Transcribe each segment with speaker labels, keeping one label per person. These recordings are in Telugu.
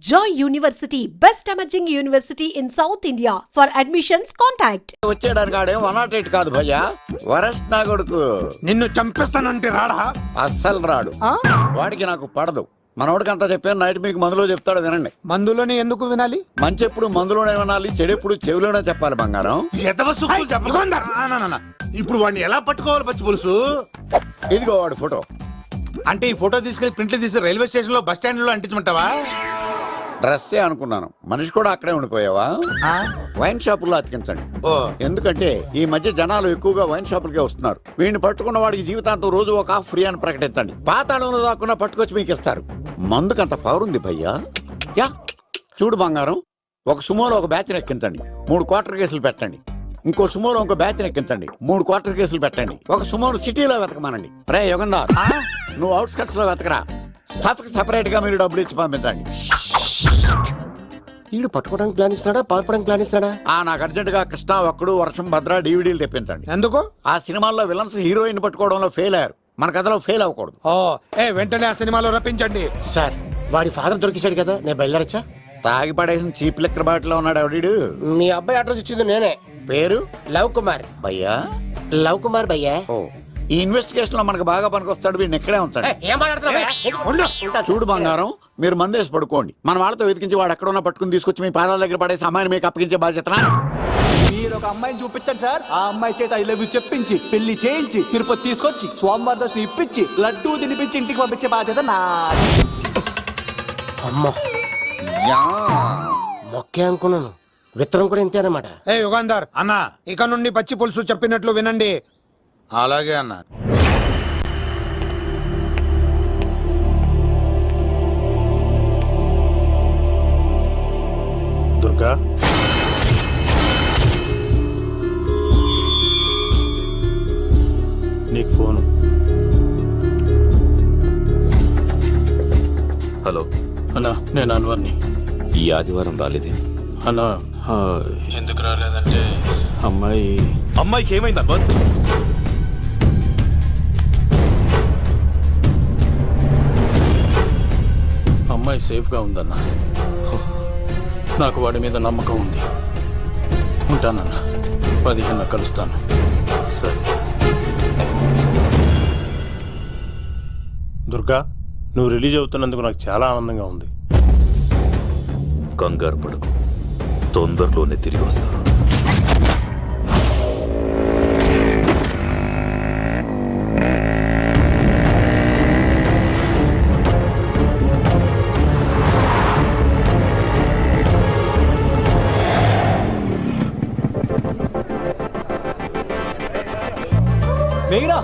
Speaker 1: Joy University, best emerging university in South India. For admissions, contact.
Speaker 2: వచ్చేయడానికి ఆడే 108 కాదు భయ్యా, వరస్ట్ నా కొడుకు.
Speaker 3: నిన్ను చంపేస్తానంటే రాడా?
Speaker 2: అస్సలు రాడు. వాడికి నాకు పడదు. మనోడికి అంతా చెప్పాను, నైట్ మీకు మందులో చెప్తాడు వినండి.
Speaker 3: మందులోనే ఎందుకు వినాలి?
Speaker 2: మంచి ఎప్పుడు మందులోనే వినాలి, చెడు ఎప్పుడు చెవిలోనే చెప్పాలి బంగారం.
Speaker 4: ఇప్పుడు వాడిని ఎలా పట్టుకోవాలి పచ్చి పులుసు?
Speaker 2: ఇదిగో వాడు ఫోటో.
Speaker 4: అంటే ఈ ఫోటో తీసుకెళ్లి ప్రింట్లు తీసి రైల్వే స్టేషన్ లో బస్ స్టాండ్ లో అంటించమంటావా?
Speaker 2: డ్రెస్సే అనుకున్నాను, మనిషి కూడా అక్కడే ఉండిపోయావా? వైన్ షాపుల్లో అతికించండి. ఎందుకంటే ఈ మధ్య జనాలు ఎక్కువగా వైన్ షాపులకే వస్తున్నారు. వీడిని పట్టుకున్న వాడికి జీవితాంతం రోజు ఒక ఆఫ్ ఫ్రీ అని ప్రకటించండి. పాతాళంలో దాక్కున్నా పట్టుకొచ్చి మీకు ఇస్తారు. మందుకంత పవర్ ఉంది భయ్యా. యా చూడు బంగారం, ఒక సుమోలో ఒక బ్యాచ్ ఎక్కించండి, 3 క్వార్టర్ కేసులు పెట్టండి. ఇంకో సుమోలో ఇంకో బ్యాచ్ ఎక్కించండి, 3 క్వార్టర్ కేసులు పెట్టండి. ఒక సుమోను సిటీలో వెతకమానండి. రే యుగంధర్, నువ్వు అవుట్స్కట్స్ లో వెతకరా. స్టాఫ్ కి సెపరేట్ గా మీరు డబ్బులు ఇచ్చి పంపించండి.
Speaker 5: వీడు పట్టుకోవడానికి ప్లాన్ ఇస్తున్నాడా, పాల్పడానికి ప్లాన్ ఇస్తున్నాడా?
Speaker 2: నాకు అర్జెంట్ గా కృష్ణ, ఒక్కడు, వర్షం, భద్ర డివిడీలు తెప్పించండి.
Speaker 3: ఎందుకు?
Speaker 2: ఆ సినిమాల్లో విలన్స్ హీరోయిన్ పట్టుకోవడంలో ఫెయిల్ అయ్యారు, మన కథలో ఫెయిల్ అవ్వకూడదు.
Speaker 3: వెంటనే ఆ సినిమాలో రప్పించండి.
Speaker 5: సార్, వాడి ఫాదర్ దొరికేశాడు కదా, నేను బయలుదేరచ్చా?
Speaker 2: తాగి పడేసిన చీప్ లెక్కర్ బాటిలో ఉన్నాడు ఎవడీడు.
Speaker 5: మీ అబ్బాయి అడ్రస్ ఇచ్చింది నేనే.
Speaker 2: పేరు
Speaker 5: లవ్ కుమార్
Speaker 2: భయ్యా.
Speaker 5: లవ్ కుమార్ భయ్యా.
Speaker 2: ఓ, ఈ ఇన్వెస్టిగేషన్ లో మనకు బాగా పనికొస్తాడు. వీడిని ఎక్కడే ఉంచండి.
Speaker 5: ఏం మాట్లాడుతున్నావు?
Speaker 2: చూడు బంగారం, మీరు మందేసి పడుకోండి. మన వాళ్ళతో వెతికించి వాడు ఎక్కడ ఉన్నా పట్టుకుని తీసుకొచ్చి మీ పాదాల దగ్గర పడేసి అమ్మాయిని మీకు అప్పగించే బాధ్యత.
Speaker 6: మీరు ఒక అమ్మాయిని చూపించండి సార్. ఆ అమ్మాయి చేత ఐ లవ్ యూ చెప్పించి పెళ్లి చేయించి తిరుపతి తీసుకొచ్చి స్వామివారి దర్శనం ఇప్పించి లడ్డూ తినిపించి ఇంటికి పంపించే బాధ్యత నాది.
Speaker 5: అమ్మా మొక్కే అనుకున్నాను, విత్తనం కూడా ఇంతే అన్నమాట.
Speaker 3: యుగాంధర్
Speaker 4: అన్నా,
Speaker 3: ఇక నుండి పచ్చి పులుసు చెప్పినట్లు వినండి.
Speaker 4: అలాగే అన్న. దుర్గా, నీకు ఫోను.
Speaker 7: హలో
Speaker 8: అన్నా, నేను అన్వర్ని.
Speaker 7: ఈ ఆదివారం రాలేదే
Speaker 8: అన్నా, ఎందుకు రాలేదంటే అమ్మాయికి
Speaker 7: ఏమైంది అన్వర్?
Speaker 8: అమ్మాయి సేఫ్గా ఉందన్నా. నాకు వాడి మీద నమ్మకం ఉంది. ఉంటానన్నా, 15 కలుస్తాను.
Speaker 7: సరే.
Speaker 4: దుర్గా, నువ్వు రిలీజ్ అవుతున్నందుకు నాకు చాలా ఆనందంగా ఉంది.
Speaker 7: కంగారు పడకు, తొందరలోనే తిరిగి వస్తాను.
Speaker 6: మేఘనా,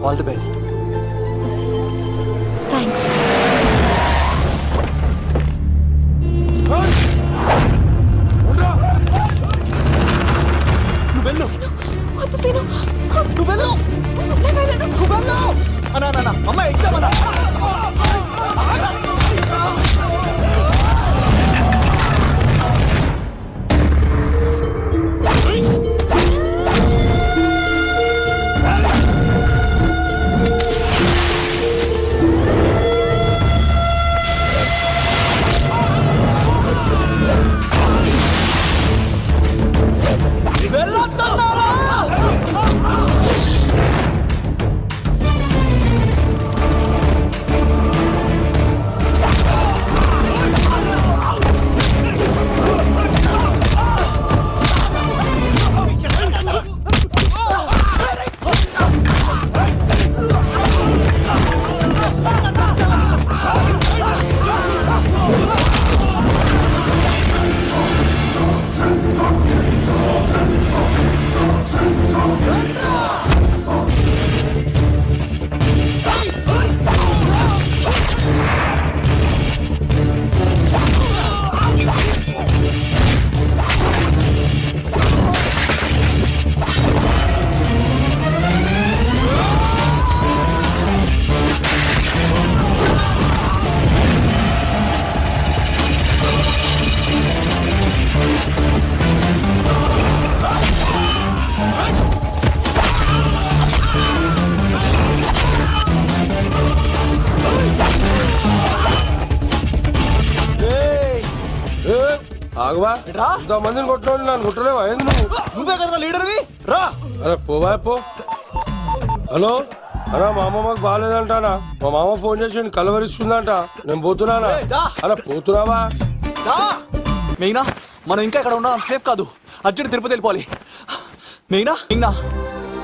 Speaker 6: ఆల్ ది బెస్ట్.
Speaker 1: Thanks.
Speaker 6: నువ్వు వెళ్ళు.
Speaker 1: వద్దు సీను.
Speaker 6: నువ్వు వెళ్ళు. నువ్వు వెళ్ళు. అన్నా, అమ్మాయి ఎగ్జామ్ అన్నా.
Speaker 9: ఆగవా
Speaker 6: రా.
Speaker 9: ఇంతమందిని కొట్టినోడు నన్ను కొట్టలేవా ఏంది నువ్వు?
Speaker 6: నువ్వే కదా లీడర్వి రా.
Speaker 9: అరే పోవా పో. హలో అన్నా మా అమ్మమ్మకి బాగాలేదంటానా, మా మామ ఫోన్ చేసి కలవరిస్తుందంట, నేను పోతున్నానా?
Speaker 6: ఏయ్, దా.
Speaker 9: అరే పోతున్నావా?
Speaker 6: మెయినా మనం ఇంకా ఇక్కడ ఉండడం సేఫ్ కాదు, అర్జెంట్ తిరుపతి వెళ్ళిపోవాలి. మెయినా మెయినా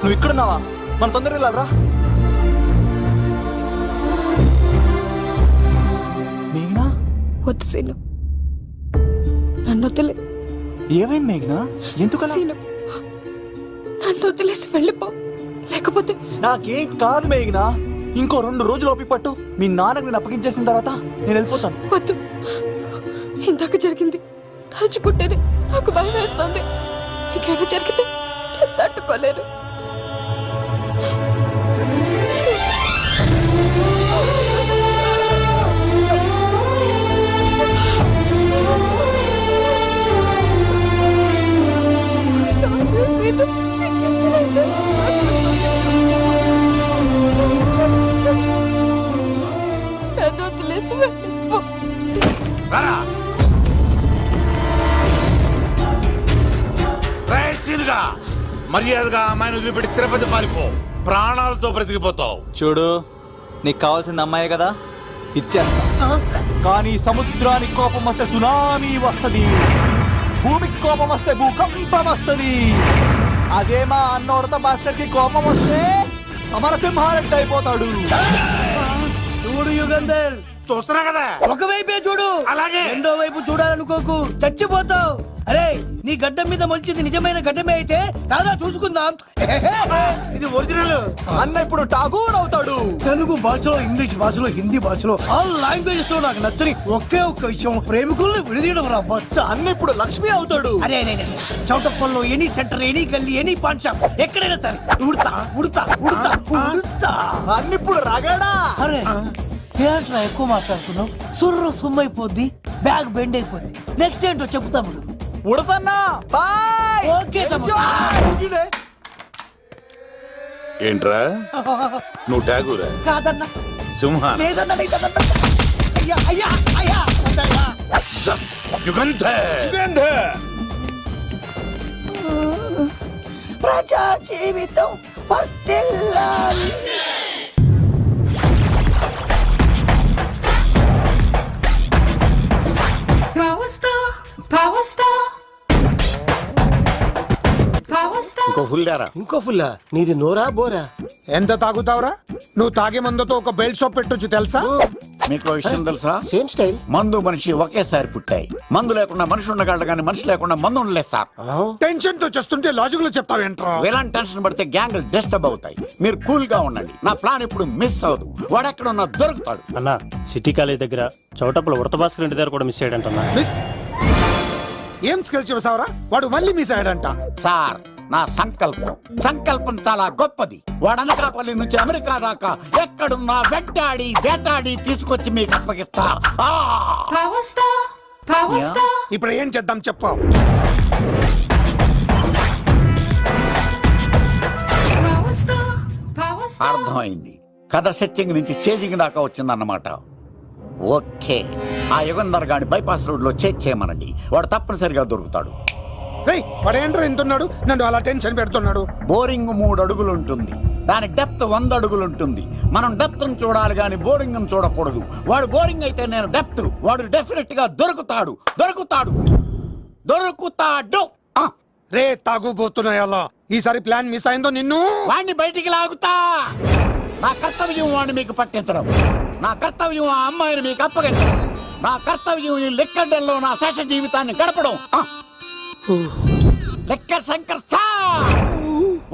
Speaker 6: నువ్వు ఇక్కడున్నావా? మనం తొందరగా వెళ్ళాలరా. మేఘనా
Speaker 10: వద్దు సీను, నన్ను వదిలే.
Speaker 6: ఏమైంది మేఘనా? ఎందుకు
Speaker 10: సీను, నన్ను వదిలేసి వెళ్ళిపో, లేకపోతే
Speaker 6: నాకేం కాదు మేఘనా. ఇంకో 2 రోజులు ఓపిక పట్టు. మీ నాన్నకు నేను అప్పగించేసిన తర్వాత నేను వెళ్ళిపోతాను.
Speaker 10: వద్దు. ఇందాక జరిగింది తలుచుకుంటేనే నాకు భయం వేస్తోంది. ఇంకేమైనా జరిగితే నేను తట్టుకోలేను. సీను, నన్ను వదిలేసి వెళ్ళిపో.
Speaker 4: రారా. రేయ్ సీనుగా, మర్యాదగా అమ్మాయిని వదిలిపెట్టి తిరుపతి పారిపో, ప్రాణాలతో బ్రతికిపోతావు.
Speaker 6: చూడు, నీకు కావాల్సింది అమ్మాయే కదా, ఇచ్చేస్తా. కానీ సముద్రానికి కోపం వస్తే సునామీ వస్తది, భూమికి కోపం వస్తే భూకంపం వస్తది. అదే మా అన్నోడత మాస్టర్ కి కోపం వస్తే సమరసింహారెడ్డి అయిపోతాడు.
Speaker 5: చూడు యుగంధర్,
Speaker 4: చూస్తున్నా కదా.
Speaker 5: ఒకవైపే చూడు,
Speaker 4: అలాగే.
Speaker 5: రెండో వైపు చూడాలనుకోకు, చచ్చిపోతావు. అరే నీ గడ్డం మీద మొలిచింది నిజమైన గడ్డమే అయితే రాదా చూసుకుందాం.
Speaker 4: ఇది ఒరిజినల్.
Speaker 6: అన్న ఇప్పుడు ఠాగూర్ అవుతాడు.
Speaker 5: తెలుగు భాషలో, ఇంగ్లీష్ భాషలో, హిందీ భాషలో ఆల్ లాంగ్వేజెస్ లో నాకు నచ్చని ఒకే ఒక్క విషయం, ప్రేమికుల్ని విడదీయడం రా బచ్చ.
Speaker 6: అన్న ఇప్పుడు లక్ష్మి అవుతాడు.
Speaker 5: అరే అరే అరే, చౌటప్పల్లో ఎనీ సెంటర్, ఎనీ గల్లీ, ఎనీ పాన్ షాప్, ఎక్కడైనా సరే ఉడతా ఉడతా ఉడతా ఉడతా.
Speaker 6: అన్న ఇప్పుడు రగడా.
Speaker 5: అరే ఏంట్రా ఎక్కువ మాట్లాడుతున్నావు? సుర్రు సుమ్మైపోద్ది, బ్యాగ్ బెండ్ అయిపోద్ది. నెక్స్ట్ ఏంటో చెప్తాము.
Speaker 6: ఉడతన్నా బాయ్.
Speaker 5: ఓకే తమ్ముడు.
Speaker 4: ఏంట్రా నువ్వు ఠాగూరా?
Speaker 5: కాదన్నా,
Speaker 4: సింహాన?
Speaker 5: లేదన్నా, లేదన్నా. అయ్యా అయ్యా అయ్యా వద్దయ్యా.
Speaker 4: యుగంధర్.
Speaker 5: ప్రజా జీవితం వర్ధిల్లాలి.
Speaker 2: ఇంకో ఫుల్ దారా.
Speaker 5: ఇంకో ఫుల్లా? నీది నోరా బోరా?
Speaker 3: ఎంత తాగుతావురా? నువ్వు తాగే మందుతో ఒక బెల్ట్ షాప్ పెట్టొచ్చు తెలుసా?
Speaker 2: మీకు విషయం తెలుసా?
Speaker 5: Same style.
Speaker 2: మందు మనిషి ఒకేసారి పుట్టాయి. మందు లేకుండా మనిషి ఉండగలడు కానీ మనిషి లేకుండా మందు ఉండలేదు సార్.
Speaker 3: టెన్షన్ తో చేస్తుంటే లాజిక్ లో చెప్తావేంట్రా?
Speaker 2: ఎలాంటి టెన్షన్ పడితే గ్యాంగ్లు డిస్టర్బ్ అవుతాయి. మీరు కూల్ గా ఉండండి. నా ప్లాన్ ఇప్పుడు మిస్ అవ్వదు. వాడెక్కడ ఉన్నా దొరుకుతాడు.
Speaker 11: అన్నా, సిటీ కాలేజ్ దగ్గర చౌటప్పుల ఉడత భాస్కర్ ఇంటి దగ్గర కూడా మిస్ అయ్యాడంటన్నా.
Speaker 3: మిస్ ఏం స్కిల్స్ చెప్తావురా? వాడు మళ్ళీ మిస్ అయ్యాడంట.
Speaker 2: సార్, నా సంకల్పం చాలా గొప్పది. వాడు అనకాపల్లి నుంచి అమెరికా దాకా ఎక్కడున్నా వెంటాడి వేటాడి తీసుకొచ్చి మీకు అప్పగిస్తా.
Speaker 3: ఇప్పుడు ఏం చేద్దాం చెప్పు.
Speaker 2: అర్థమైంది. కథ సెట్టింగ్ నుంచి చేజింగ్ దాకా వచ్చిందన్నమాట. ఓకే, ఆ యుగంధర్ గాని బైపాస్ రోడ్ లో చేజ్ చేయమనండి. వాడు తప్పనిసరిగా దొరుకుతాడు.
Speaker 3: వాడు ఏంట్రా ఇంటున్నాడు? నన్ను అలా టెన్షన్ పెడుతున్నాడు.
Speaker 2: బోరింగ్ 3 అడుగులు ఉంటుంది, దాని డెప్త్ 100 అడుగులు ఉంటుంది. మనం డెప్త్ చూడాలి గాని బోరింగ్ చూడకూడదు. వాడు బోరింగ్ అయితే నేను డెప్త్. వాడు డెఫినెట్ గా దొరుకుతాడు.
Speaker 3: రే తాగుబోతున్నాయా? ఈసారి ప్లాన్ మిస్ అయిందో నిన్ను
Speaker 2: వాడిని బయటికి లాగుతా. నా కర్తవ్యం వాడిని మీకు పట్టించడం. నా కర్తవ్యం ఆ అమ్మాయిని మీకు అప్పగించడం. నా కర్తవ్యం ఈ లెక్కడ్డల్లో నా శేష జీవితాన్ని గడపడం. లెక్క శంకర్ సార్,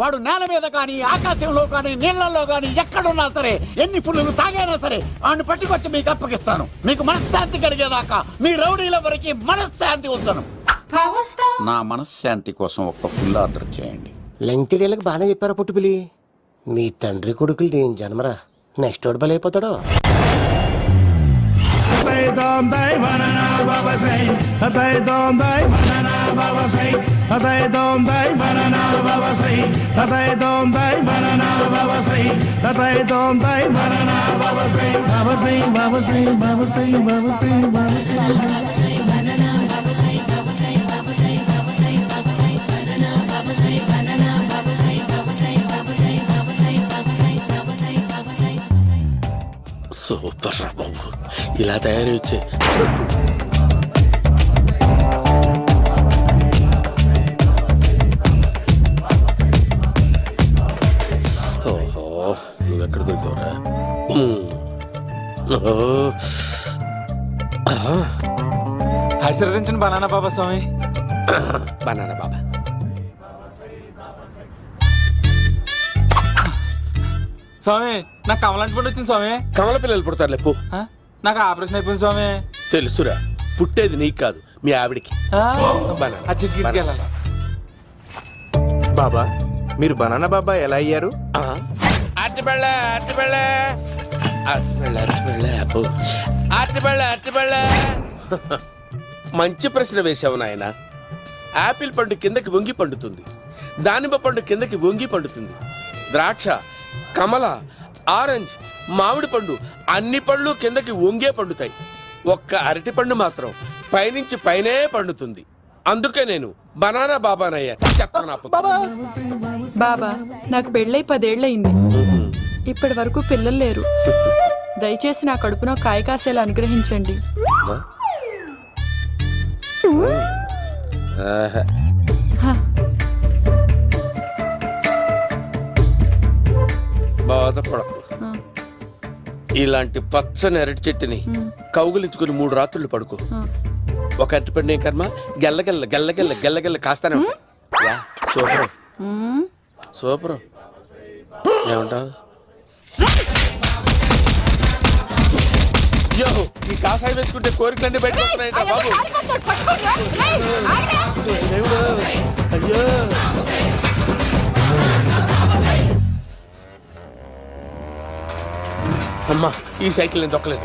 Speaker 2: వాడు నేల మీద కానీ ఆకాశంలో కానీ నీళ్లలో కానీ ఎక్కడున్నా సరే, ఎన్ని ఫుల్లు తాగైనా సరే వాడిని పట్టుకొచ్చి మీకు అప్పగిస్తాను. మీకు మనశ్శాంతి కలిగేదాకా మీ రౌడీల వరకు మనశ్శాంతి వస్తాను. నా మనశ్శాంతి కోసం ఒక ఫుల్ ఆర్డర్ చేయండి.
Speaker 5: లెంగ్త్ డేలకు బాగానే చెప్పారా పుట్టుపిలి? మీ తండ్రి కొడుకులు దేని జన్మరా? నెక్స్ట్ వాడు బలైపోతాడో.
Speaker 9: సూపర్ రా బాబు, ఇలా తయారీ వచ్చే. ఓహో, నువ్వెక్కడ దొరికావురా?
Speaker 6: ఆశీర్వదించండి బనానా బాబా స్వామి.
Speaker 9: బనానా బాబా.
Speaker 6: స్వామి నాకు కమలాంటి పండు వచ్చింది స్వామి.
Speaker 9: కమల పిల్లలు పుడతారు లేపు.
Speaker 6: నాకు ఆపరేషన్ అయిపోయింది స్వామి.
Speaker 9: తెలుసురా, పుట్టేది నీకు కాదు మీ ఆవిడికి.
Speaker 6: ఆ చిటికి వెళ్ళాలి.
Speaker 3: బాబా మీరు బనానా బాబా ఎలా అయ్యారు?
Speaker 9: మంచి ప్రశ్న వేసావు నాయన. ఆపిల్ పండు కిందకి వంగి పండుతుంది, దానిమ్మ పండు కిందకి వంగి పండుతుంది, ద్రాక్ష, కమల, ఆరెంజ్, మామిడి పండు అన్ని పళ్ళు కిందకి వంగే పండుతాయి. ఒక్క అరటి పండు మాత్రం పైనుంచి పైనే పండుతుంది. అందుకే నేను బనానా బాబానయ్యా.
Speaker 10: బాబా నాకు పెళ్ళై 10 ఏళ్ళయింది. ఇప్పటి వరకు పిల్లలు లేరు. దయచేసి నా కడుపున కాయ కాసేలా అనుగ్రహించండి.
Speaker 9: బాధపడకు. ఇలాంటి పచ్చని అరటి చెట్టుని కౌగులించుకుని 3 రాత్రులు పడుకో. ఒక అరటి పండు ఏం కర్మ, గెల్లగెల్ల గెల్లగెల్ల గెల్లగెల్ల కాస్తానే ఉంటాయి. Super super. ఏమంటావు? అయ్యో, ఈ కాసాయి వేసుకుంటే కోరికలన్నీ బయటకు వస్తున్నాయంట బాబు. అయ్యో, అమ్మా ఈ సైకిల్ నేను దొక్కలేదు.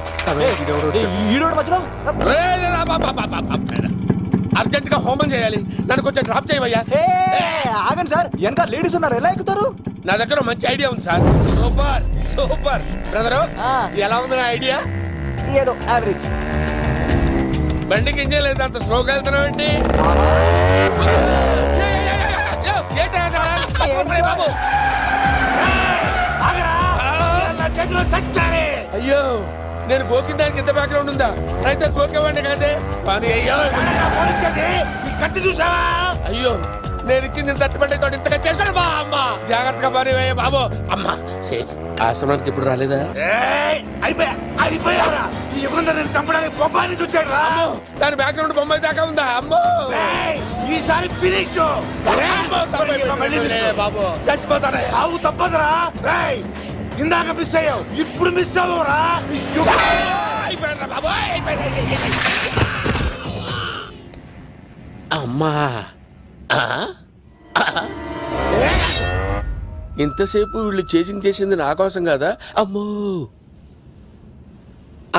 Speaker 9: అర్జెంట్ గా హోమం చేయాలి, నన్ను కొంచెం డ్రాప్ చేయవయ్యా.
Speaker 6: ఆగండి సార్, వెనక లేడీస్ ఉన్నారు, ఎలా ఎక్కుతారు?
Speaker 9: నా దగ్గర మంచి ఐడియా ఉంది సార్. సూపర్ సూపర్ బ్రదరు, ఎలా ఉంది నా ఐడియా?
Speaker 6: ఏదో యావరేజ్.
Speaker 9: బండికి ఇంజన్ లేదు, అంత స్లోగా వెళ్తున్నావు ఏంటి? బాబు అయ్యో, నేను గోకిన దానికి ఇంత బ్యాక్గ్రౌండ్ ఉందా? అయితే గోకేవాడిని కాదే. కానీ అయ్యో కత్తి చూసావా? అయ్యో, నేను ఇచ్చింది ఇంత తట్టుబడి తోడు ఇంతగా చేశాడు బా. అమ్మ జాగ్రత్తగా పని బాబు. అమ్మ సేఫ్. ఆశ్రమానికి ఇప్పుడు రాలేదా? దాని బ్యాక్గ్రౌండ్ బొమ్మాయి దాకా ఉందా? అమ్మో ఈసారి ఫినిష్ బాబు, చచ్చిపోతానే. సాగు తప్పదురా. ఇందాక మిస్ అయ్యావు, ఇప్పుడు మిస్ అవ్వరా? అమ్మా, ఇంతసేపు వీళ్ళు చేజింగ్ చేసింది నా కోసం కదా? అమ్మో,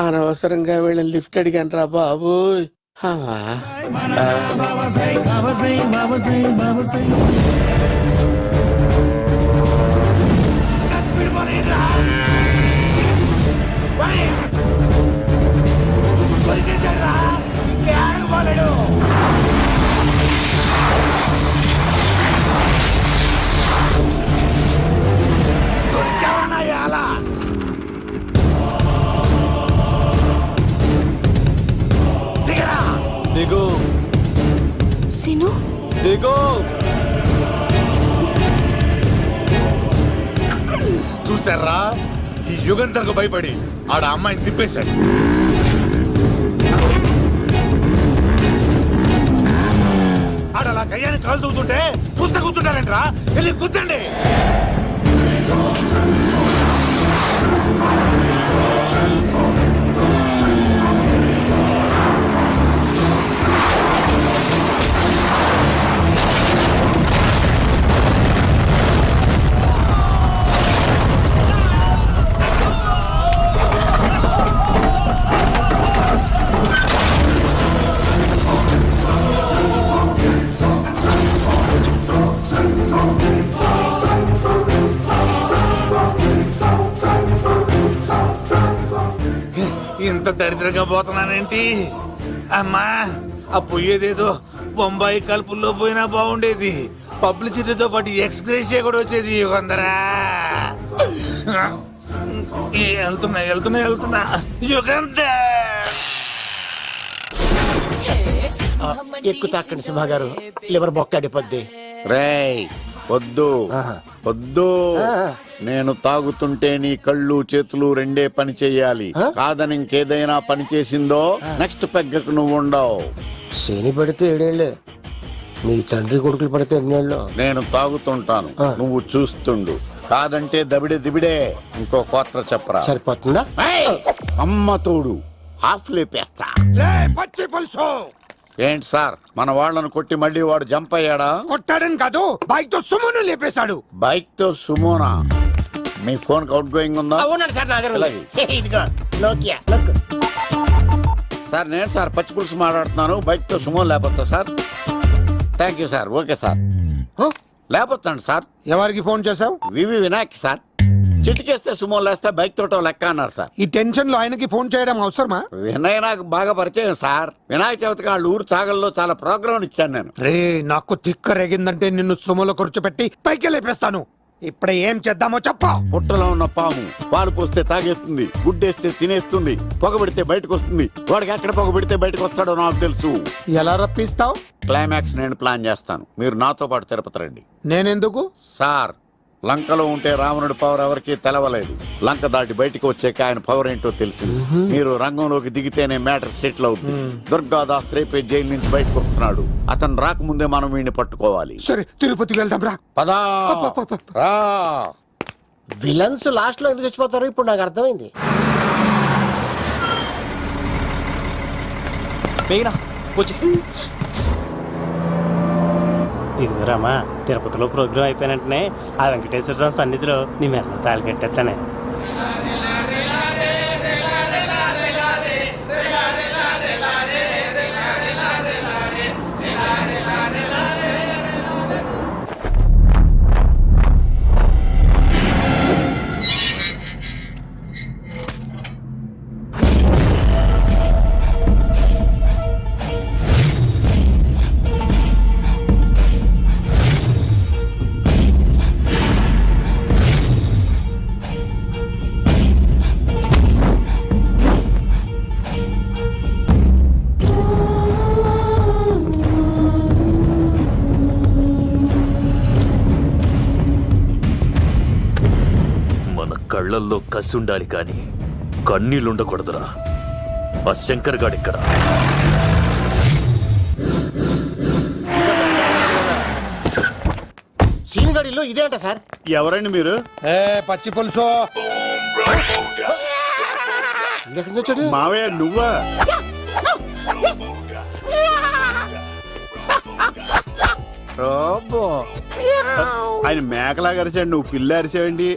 Speaker 9: అనవసరంగా వీళ్ళని లిఫ్ట్ అడిగాను రా బాబు.
Speaker 6: దిగు
Speaker 10: సీను,
Speaker 6: దిగు.
Speaker 4: చూసారా, ఈ యుగంధర్కు భయపడి ఆడ అమ్మాయిని తిప్పేశాడు. ఆడలా కయ్యాన్ని కాలు తూగుతుంటే చూస్తే కూర్చుంటారంట్రా. వెళ్ళి కూర్చోండి. ఇంత దరిద్రంగా పోతున్నానేంటి? అమ్మా, ఆ పోయేదేదో బొంబాయి కలుపుల్లో పోయినా బాగుండేది. పబ్లిసిటీతో పాటు ఎక్స్గ్రేషియా కూడా వచ్చేది. యుగంధరా వెళ్తున్నా యుగంధర్
Speaker 5: ఎక్కువ తాకండి సింహ గారు, లివర్ బొక్క అడిపోద్ది.
Speaker 2: రేయ్ వద్దు వద్దు, నేను తాగుతుంటే నీ కళ్ళు చేతులు రెండే పని చెయ్యాలి. కాదని ఇంకేదైనా పని చేసిందో నెక్స్ట్ పెగ్గకు నువ్వు ఉండవు.
Speaker 5: శని పడితే 7 ఏళ్ళే, మీ తండ్రి కొడుకులు పడితే 2 ఏళ్ళు.
Speaker 2: నేను తాగుతుంటాను, నువ్వు చూస్తుండు. కాదంటే దబిడే దిబిడే. ఇంకో క్వార్టర్ చెప్పరా.
Speaker 5: సరిపోతుందా?
Speaker 2: ఏయ్! అమ్మ తోడు హాఫ్ లేపేస్తా.
Speaker 3: రే పచ్చి పులుసు,
Speaker 2: ఏంటి సార్, మన వాళ్ళను కొట్టి మళ్ళీ వాడు జంప్ అయ్యాడా?
Speaker 3: కొట్టాడని కాదు, బైక్ తో సుమ్మును లేపేశాడు.
Speaker 2: బైక్ తో సుమోనా? మీ ఫోన్ అవుట్ గోయింగ్ ఉందా?
Speaker 5: అవునండి సార్, నా దగ్గర
Speaker 2: అలాగే.
Speaker 5: ఇదిగో నోకియా లోక్.
Speaker 2: సార్ నేను సార్ పచ్చి పులుసు మాట్లాడుతున్నాను. బైక్ తో సుమో లేకపోతా sir? Thank you sir. Okay sir, లేకపోతాను సార్.
Speaker 3: ఎవరికి ఫోన్ చేసావు?
Speaker 2: V V Vinayak sir. చిటికేస్తే సుమో లేస్తే బైక్ తోటో లెక్క అన్నారు సార్.
Speaker 3: ఈ టెన్షన్ లో ఆయనకి ఫోన్ చేయడం అవసరమా?
Speaker 2: వినయ్ నాకు బాగా పరిచయం సార్. వినాయక చవితికి వాళ్ళ ఊరు చాగల్లో చాలా ప్రోగ్రాం ఇచ్చాను నేను.
Speaker 3: రే నాకు తిక్క రేగిందంటే నిన్ను సుమలో కూర్చోపెట్టి పైకి లేపేస్తాను. ఇప్పుడే ఏం చేద్దామో చెప్పా.
Speaker 2: పుట్టలో ఉన్న పాము పాలు పోస్తే తాగేస్తుంది, గుడ్డేస్తే తినేస్తుంది, పొగబెడితే బయటకు వస్తుంది. వాడికి ఎక్కడ పొగబెడితే బయటకు వస్తాడో నాకు తెలుసు.
Speaker 3: ఎలా రప్పిస్తావు?
Speaker 2: క్లైమాక్స్ నేను ప్లాన్ చేస్తాను, మీరు నాతో పాటు తిరుపతి రండి.
Speaker 3: నేనెందుకు?
Speaker 2: సార్, లంకలో ఉంటే రావణుడి పవర్ ఎవరికి తెలవలేదు. లంక దాటి బయటికి వచ్చాక ఆయన పవర్ ఏంటో తెలిసింది. మీరు రంగంలోకి దిగితేనే మ్యాటర్ సెటిల్ అవుతుంది. దుర్గాదాస్ రేపే జైలు నుంచి బయటకు వస్తున్నాడు. అతను రాకముందే మనం వీడిని పట్టుకోవాలి.
Speaker 3: సరే తిరుపతికి వెళ్దాం రా.
Speaker 2: పదా రా.
Speaker 5: విలన్స్ లాస్ట్ లో ఎందుకు చచ్చిపోతారు ఇప్పుడు నాకు అర్థమైంది.
Speaker 6: మేఘనా వచ్చి
Speaker 11: ఇది రామా, తిరుపతిలో ప్రోగ్రాం అయిపోయిన వెంటనే ఆ వెంకటేశ్వర స్వామి సన్నిధిలో నీ మెల్ల తాళి కట్టేస్తానే.
Speaker 7: కళ్ళల్లో కసి ఉండాలి కానీ కన్నీళ్ళుండకూడదురా. ఆ శంకర్ గాడిక్కడ.
Speaker 5: సీనిగాడిలో ఇదే అంట సార్.
Speaker 2: ఎవరండి మీరు?
Speaker 3: పచ్చి పులుసు.
Speaker 2: మావయ్య నువ్వా? ఆయన మేకలా అరిచాడు, నువ్వు పిల్ల అరిచావండి.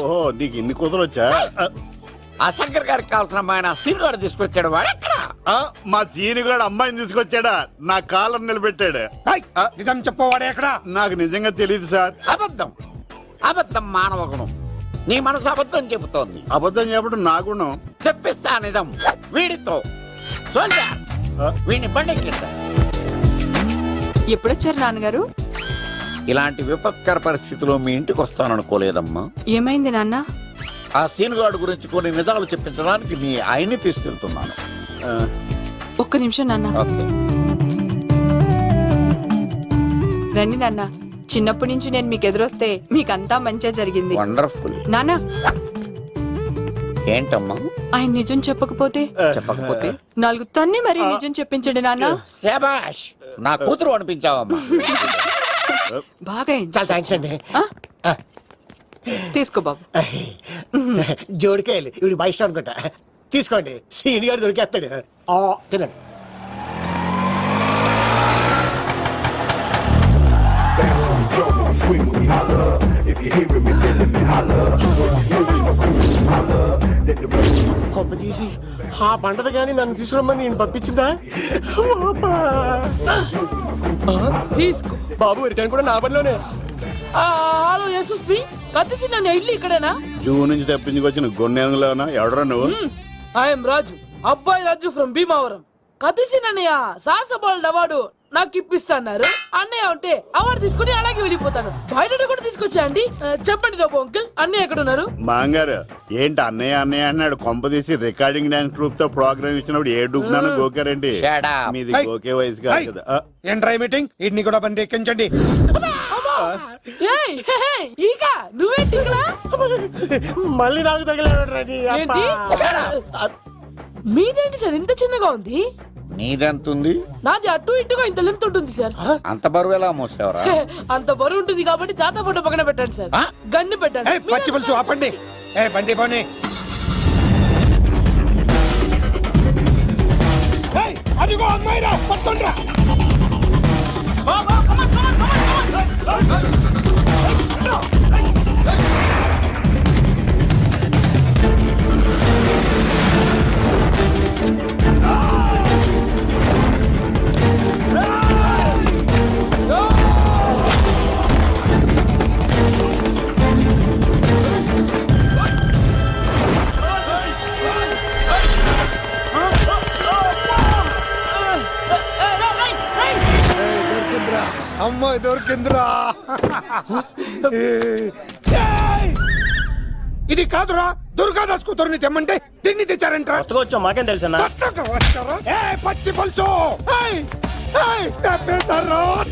Speaker 2: ఓహో, నీకు ఇన్ని కూతురు వచ్చా? ఆ శంకర్ గారికి కావాల్సిన అమ్మాయి సీనుగాడు తీసుకొచ్చాడు. మా సీనుగాడు అమ్మాయిని తీసుకొచ్చాడా? నా కాలర్ నిలబెట్టాడు.
Speaker 3: నిజం చెప్పవాడే ఎక్కడ?
Speaker 2: నాకు నిజంగా తెలియదు సార్. అబద్ధం, అబద్ధం మానవ గుణం. నీ మనసు అబద్ధం చెబుతోంది. అబద్ధం చెప్పడం నా గుణం. చెప్పిస్తా నిజం వీడితో. వీడిని బండెక్కిస్తా.
Speaker 10: ఎప్పుడొచ్చారు నాన్నగారు?
Speaker 2: ఇలాంటి విపత్కర పరిస్థితిలో మీ ఇంటికి వస్తాననుకోలేదమ్మా.
Speaker 10: ఏమైంది నాన్న?
Speaker 2: ఆ సీనుగాడు గురించి కొన్ని నిజాలు చెప్పించడానికి మీ ఆయన్ని తీసుకెళ్తున్నాను.
Speaker 10: ఒక్క నిమిషం నాన్న.
Speaker 2: ఓకే.
Speaker 10: రండి నాన్న. చిన్నప్పటి నుంచి నేను మీకు ఎదురొస్తే మీకంతా మంచిగా జరిగింది.
Speaker 2: వండర్ఫుల్.
Speaker 10: నాన్న,
Speaker 2: ఏంటమ్మా?
Speaker 10: ఆయన నిజం చెప్పకపోతే
Speaker 2: చెప్పకపోతే
Speaker 10: 4 తన్ని మరి నిజం చెప్పించండి నాన్న.
Speaker 2: శభాష్, నా కూతురు అనిపించావమ్మా.
Speaker 10: బాగా అయింది.
Speaker 5: చాలా థ్యాంక్స్ అండి.
Speaker 10: తీసుకో బాబు.
Speaker 5: జోడికాయలు ఇవి బయట అనుకుంటా. తీసుకోండి, సీనిగాడు దొరికేస్తాడు. తినండి. కొమ్మ తీసి ఆ పంటది కానీ నన్ను తీసుకురమ్మని నేను పంపించిందా?
Speaker 10: తీసుకో
Speaker 5: బాబు, రిటర్న్ కూడా నా పనిలోనే.
Speaker 10: హలో యశస్వి, కత్తిసి నన్ను ఇల్లు ఇక్కడేనా?
Speaker 2: జూ నుంచి తప్పించుకొచ్చిన గొన్నెలోనా? ఎవడరా నువ్వు?
Speaker 10: ఐఎమ్ రాజు, అబ్బాయి రాజు ఫ్రమ్ భీమావరం. కతిసిన అన్నయ్య సాహసబాలుడు అవార్డు నాకు ఇప్పిస్తాన్నారు. అన్నయ్య ఉంటే అవార్డు తీసుకుని అలాగే వెళ్ళిపోతాను. బయట కూడా తీసుకొచ్చా అండి. చెప్పండి రాబు అంకుల్, అన్నయ్య ఎక్కడ ఉన్నారు?
Speaker 2: మాంగారు ఏంటి అన్నయ్య అన్నయ్య అన్నాడు కొంపదీసి రికార్డింగ్ డాన్స్ ట్రూప్ తో ప్రోగ్రామ్ ఇచ్చినప్పుడు ఏ డూబ్నాను గోకారండి. మీది గోకే వయసు కాదు కదా.
Speaker 3: ఏంట్రై మీటింగ్ ఇడ్ని కూడా బండి ఎక్కించండి.
Speaker 10: ఈక నువ్వేంటి ఇక్కడ?
Speaker 11: మళ్ళీ నాకు తగిలాడు.
Speaker 10: ఏంటి? మీదేంటి సార్ ఇంత చిన్నగా ఉంది?
Speaker 2: నీదెంతుంది?
Speaker 10: నాది అటు ఇటుగా ఇంత లెంత్ ఉంటుంది సార్.
Speaker 2: అంత బరువు ఎలా మోసేవరా?
Speaker 10: అంత బరువు ఉంటుంది కాబట్టి తాత ఫోటో పక్కన పెట్టండి సార్. గన్ను పెట్టండి.
Speaker 3: పచ్చి పులుసు ఆపండి. ఏ బండి పోనీ. అదిగో అమ్మాయిరా, పట్టుకోండిరా. అమ్మాయి దొరికిందిరా. ఇది కాదురా, దుర్గాదాస్ కూతురుని తెమ్మంటే దీన్ని తెచ్చారంట్రా.
Speaker 11: వచ్చాం, మాకేం తెలుసన్నా.
Speaker 3: పచ్చి పులుసు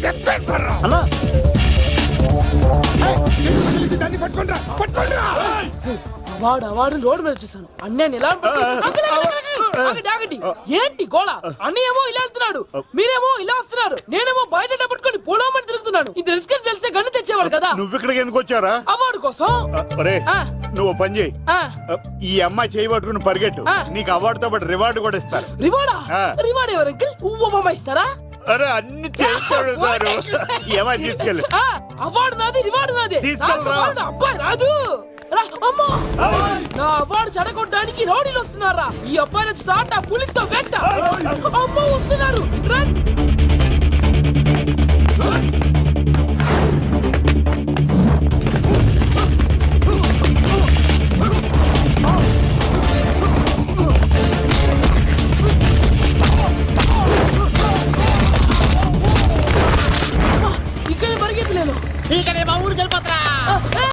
Speaker 3: తెప్పేశారు.
Speaker 11: అన్నా
Speaker 3: దాన్ని పట్టుకోండిరా, పట్టుకోండిరా.
Speaker 10: వాడు రోడ్డు మీద చూసాను. అన్నయ్య ఎలా ఆగండి. ఏంటి గోళ? అన్నయ్య ఏమో ఇలా వెళ్తున్నాడు, మీరేమో ఇలా వస్తున్నారు, నేనేమో బయట పట్టుకొని పోలోమని తిరుగుతున్నాను. ఇది రిస్క్ అని తెలిస్తే గన్ను తెచ్చేవాడు కదా.
Speaker 2: నువ్వు ఇక్కడికి ఎందుకు వచ్చారా?
Speaker 10: అవార్డు కోసం.
Speaker 2: నువ్వు పని చేయి, ఈ అమ్మాయి చేయి పట్టుకుని పరిగెట్టు. నీకు అవార్డుతో పాటు రివార్డు కూడా ఇస్తారు.
Speaker 10: రివార్డా? రివార్డ్ ఎవరు అంకిల్? ఉవ్వమ్మ ఇస్తారా?
Speaker 2: అరే అన్ని చేస్తాడు సారు. ఏమని తీసుకెళ్ళి
Speaker 10: అవార్డు నాది, రివార్డు నాది.
Speaker 2: తీసుకెళ్ళరా.
Speaker 10: అబ్బాయి రాజు నా అవార్డు చెడగొట్టడానికి రౌడీలు వస్తున్నారా? ఈ అబ్బాయి స్టార్ట్ ఆ పులితో వెంట అమ్మ వస్తున్నారు.